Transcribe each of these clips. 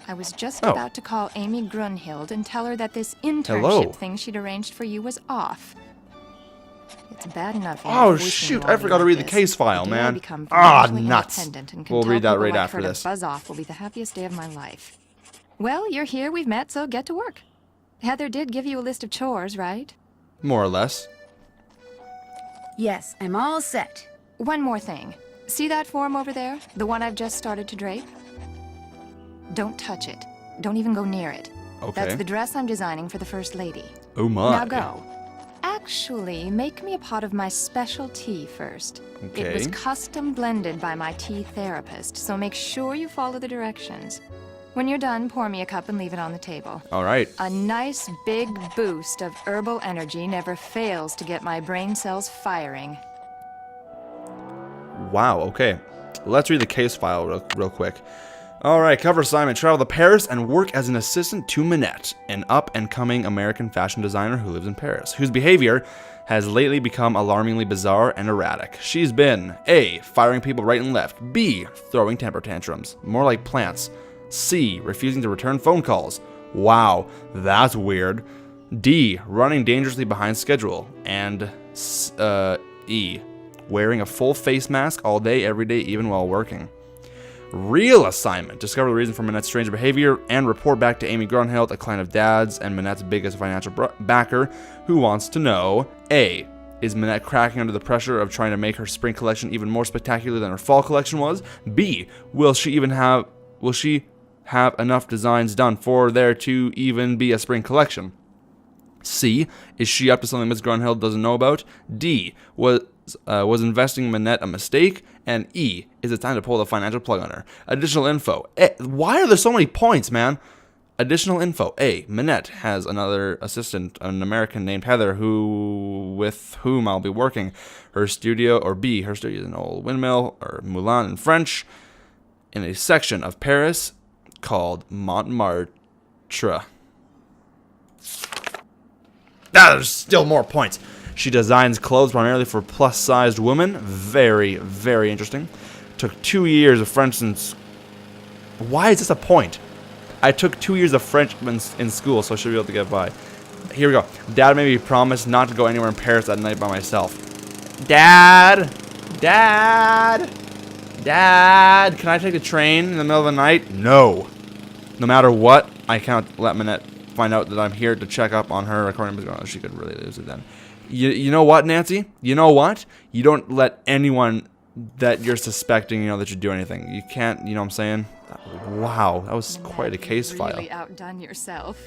I was just Oh. about to call Amy Grunhild and tell her that this internship Hello. thing she'd arranged for you was off. It's bad enough. Oh, voicing shoot, you I on forgot to like read the this. case file, The day I man. become Ah, financially nuts. independent and can We'll tell read that people right like after her to this. buzz off will be the happiest day of my life. Well, you're here, we've met, so get to work. Heather did give you a list of chores, right? More or less. Yes, I'm all set. One more thing. See that form over there? The one I've just started to drape? Don't touch it. Don't even go near it. Okay. That's the dress I'm designing for the First Lady. Oh my. Now go. Actually, make me a pot of my special tea first. It was Okay. custom blended by my tea therapist, so make sure you follow the directions. When you're done, pour me a cup and leave it on the table. All right. A nice big boost of herbal energy never fails to get my brain cells firing. Wow, okay. Let's read the case file real quick. Alright, cover assignment. Travel to Paris and work as an assistant to Minette, an up-and-coming American fashion designer who lives in Paris, whose behavior has lately become alarmingly bizarre and erratic. She's been A. Firing people right and left. B. Throwing temper tantrums. More like plants. C. Refusing to return phone calls. Wow, that's weird. D. Running dangerously behind schedule. And E. Wearing a full face mask all day, every day, even while working. Real assignment. Discover the reason for Minette's strange behavior and report back to Amy Grunhild, a client of Dad's and Minette's biggest financial backer, who wants to know: A. Is Minette cracking under the pressure of trying to make her spring collection even more spectacular than her fall collection was? B. Will she have enough designs done for there to even be a spring collection? C. Is she up to something Miss Grunhild doesn't know about? D. Was investing in Minette a mistake? And E. Is it time to pull the financial plug on her? Additional info. Why are there so many points, man? Additional info. A. Minette has another assistant, an American named Heather, with whom I'll be working. Her studio, or B. Her studio is an old windmill, or Moulin in French, in a section of Paris called Montmartre. There's still more points. She designs clothes primarily for plus-sized women. Very, very interesting. Took 2 years of French since... Why is this a point? I took 2 years of French in school, so I should be able to get by. Here we go. Dad made me promise not to go anywhere in Paris that night by myself. Dad! Dad! Dad! Can I take a train in the middle of the night? No. No matter what, I can't let Minette find out that I'm here to check up on her. According to she could really lose it then. You know what, Nancy? You know what? You don't let anyone that you're suspecting, that you do anything. You can't, you know what I'm saying? Wow, that was quite a case file. Really outdone yourself.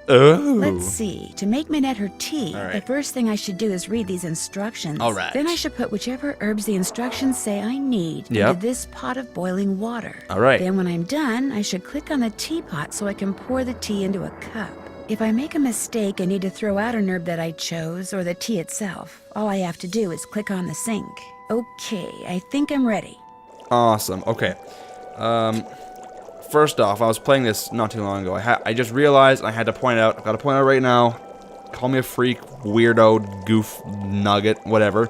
Oh. Let's see. To make Minette her tea, All right. the first thing I should do is read these instructions. All right. Then I should put whichever herbs the instructions say I need Yep. into this pot of boiling water. All right. Then when I'm done, I should click on the teapot so I can pour the tea into a cup. If I make a mistake and need to throw out an herb that I chose, or the tea itself, all I have to do is click on the sink. Okay, I think I'm ready. Awesome. Okay. First off, I was playing this not too long ago. I just realized I had to point out. I've got to point out right now. Call me a freak, weirdo, goof, nugget, whatever.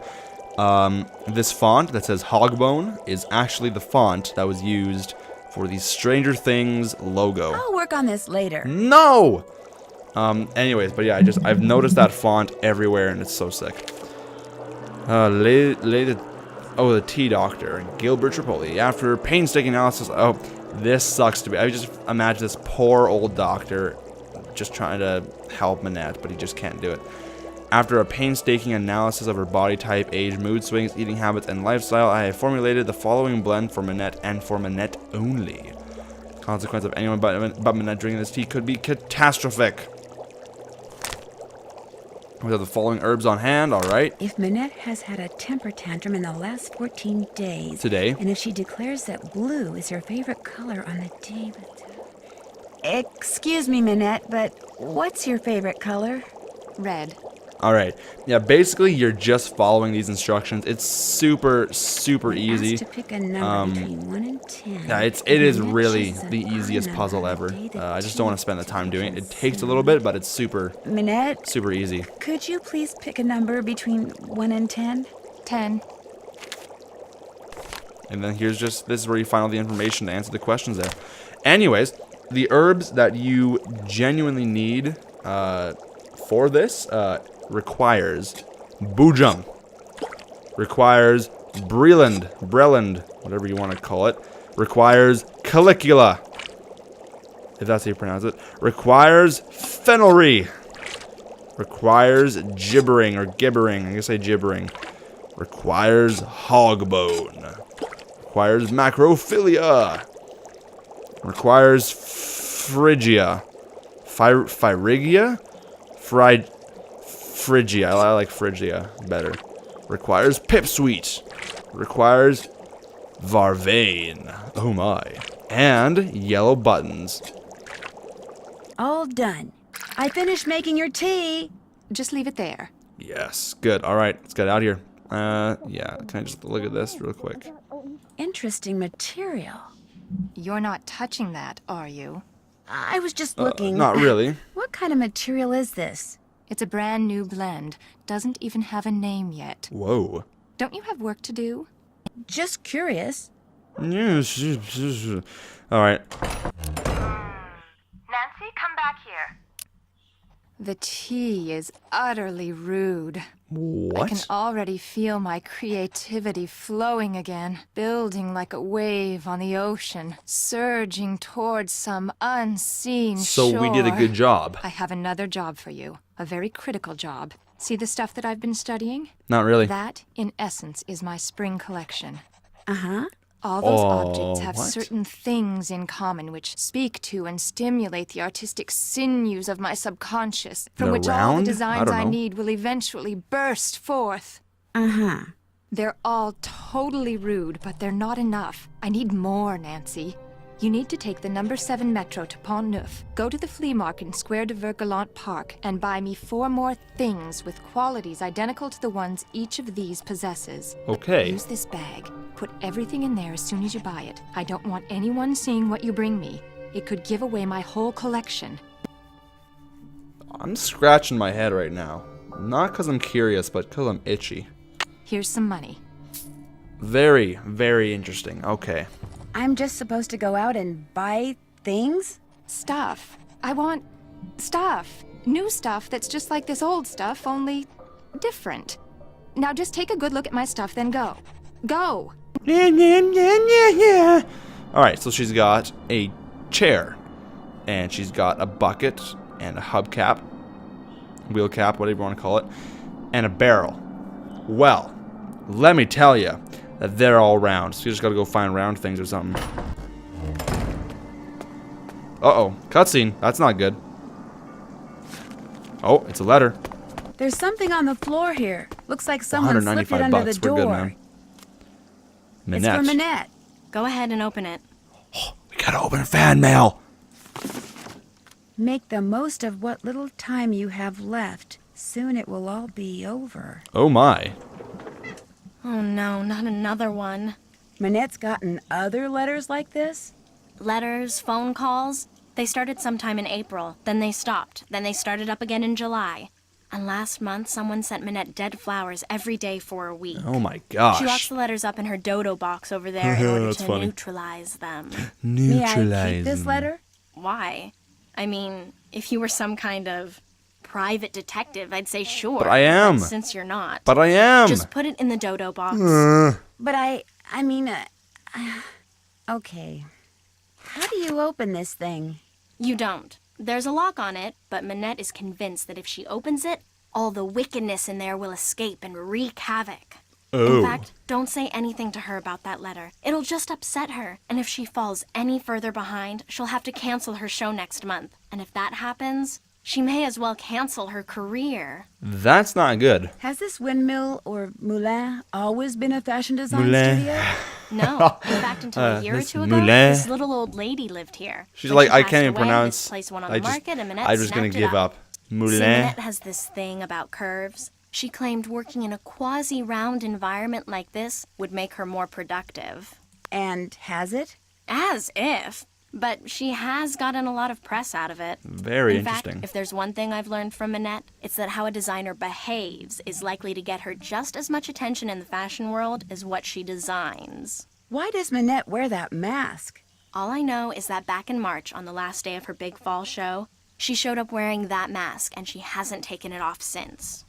This font that says Hogbone is actually the font that was used for the Stranger Things logo. I'll work on this later. No! Anyways, but yeah, I've noticed that font everywhere, and it's so sick. The tea doctor, Gilbert Tripoli. After painstaking analysis, this sucks to be. I just imagine this poor old doctor just trying to help Minette, but he just can't do it. After a painstaking analysis of her body type, age, mood swings, eating habits, and lifestyle, I have formulated the following blend for Minette and for Minette only. Consequence of anyone but Minette drinking this tea could be catastrophic. We have the following herbs on hand, alright. If Minette has had a temper tantrum in the last 14 days, Today. and if she declares that blue is her favorite color on the day... Excuse me, Minette, but what's your favorite color? Red. Alright. Yeah, basically you're just following these instructions. It's super, super easy. To pick a number between 1 and 10. Yeah, it is really the easiest puzzle ever. I just don't want to spend the time doing it. It takes a little bit, but it's super Minette, easy. could you please pick a number between 1 and 10? 10. And then this is where you find all the information to answer the questions there. Anyways, the herbs that you genuinely need for this requires Bujum, requires Breland, whatever you want to call it, requires Calicula, if that's how you pronounce it, requires Fenelry, requires Gibbering, I guess say Gibbering, requires Hogbone, requires Macrophilia, requires Phrygia, Phrygia? Phrygia, I like Phrygia better. Requires Pipsweet, requires Varvain, oh my, and yellow buttons. All done. I finished making your tea. Just leave it there. Yes, good. All right, let's get out of here. Yeah, can I just look at this real quick? Interesting material. You're not touching that, are you? I was just looking. Not really. What kind of material is this? It's a brand new blend. Doesn't even have a name yet. Whoa. Don't you have work to do? Just curious. Yes. All right. Nancy, come back here. The tea is utterly rude. What? I can already feel my creativity flowing again, building like a wave on the ocean, surging towards some unseen So shore. we did a good job. I have another job for you, a very critical job. See the stuff that I've been studying? Not really. That, in essence, is my spring collection. Uh-huh. All those objects have what? certain things in common which speak to and stimulate the artistic sinews of my subconscious, from They're which all round? the I designs don't I know. need will eventually burst forth. Uh-huh. They're all totally rude, but they're not enough. I need more, Nancy. You need to take the number 7 metro to Pont Neuf, go to the flea market in Square de Vergalant Park, and buy me 4 more things with qualities identical to the ones each of these possesses. Okay. Use this bag. Put everything in there as soon as you buy it. I don't want anyone seeing what you bring me. It could give away my whole collection. I'm scratching my head right now. Not because I'm curious, but because I'm itchy. Here's some money. Very, very interesting. Okay. I'm just supposed to go out and buy things? Stuff. I want stuff. New stuff that's just like this old stuff, only different. Now just take a good look at my stuff, then go. Go! Alright, so she's got a chair. And she's got a bucket and a hubcap. Wheel cap, whatever you want to call it. And a barrel. Well, let me tell you that they're all round. So you just gotta go find round things or something. Uh-oh. Cutscene. That's not good. Oh, it's a letter. There's something on the floor here. Looks like someone slipped it $195 under the bucks. door. We're good, man. It's Minette. for Minette. Go ahead and open it. We gotta open fan mail. Make the most of what little time you have left. Soon it will all be over. Oh my. Oh no, not another one. Minette's gotten other letters like this? Letters, phone calls. They started sometime in April, then they stopped, then they started up again in July. And last month, someone sent Minette dead flowers every day for a week. Oh my gosh. She locks the letters up in her dodo box over there in order That's to funny. neutralize them. May I keep this letter? Why? I mean, if you were some kind of private detective, I'd say sure. But I am. Since you're not. But I am. Just put it in the dodo box. But I mean, okay. How do you open this thing? You don't. There's a lock on it, but Minette is convinced that if she opens it, all the wickedness in there will escape and wreak havoc. Oh. In fact, don't say anything to her about that letter. It'll just upset her. And if she falls any further behind, she'll have to cancel her show next month. And if that happens, she may as well cancel her career. That's not good. Has this windmill or moulin always been a fashion design Moulin. studio? No. In fact, until a year or Miss two ago, Moulin. this little old lady lived here. She's When like, she I passed can't even away, pronounce. This place went on I the just, market, and Minette I'm just gonna snapped it give up. See, Moulin. Minette has this thing about curves. She claimed working in a quasi-round environment like this would make her more productive. And has it? As if. But she has gotten a lot of press out of it. Very In fact, interesting. if there's one thing I've learned from Minette, it's that how a designer behaves is likely to get her just as much attention in the fashion world as what she designs. Why does Minette wear that mask? All I know is that back in March, on the last day of her big fall show, she showed up wearing that mask, and she hasn't taken it off since.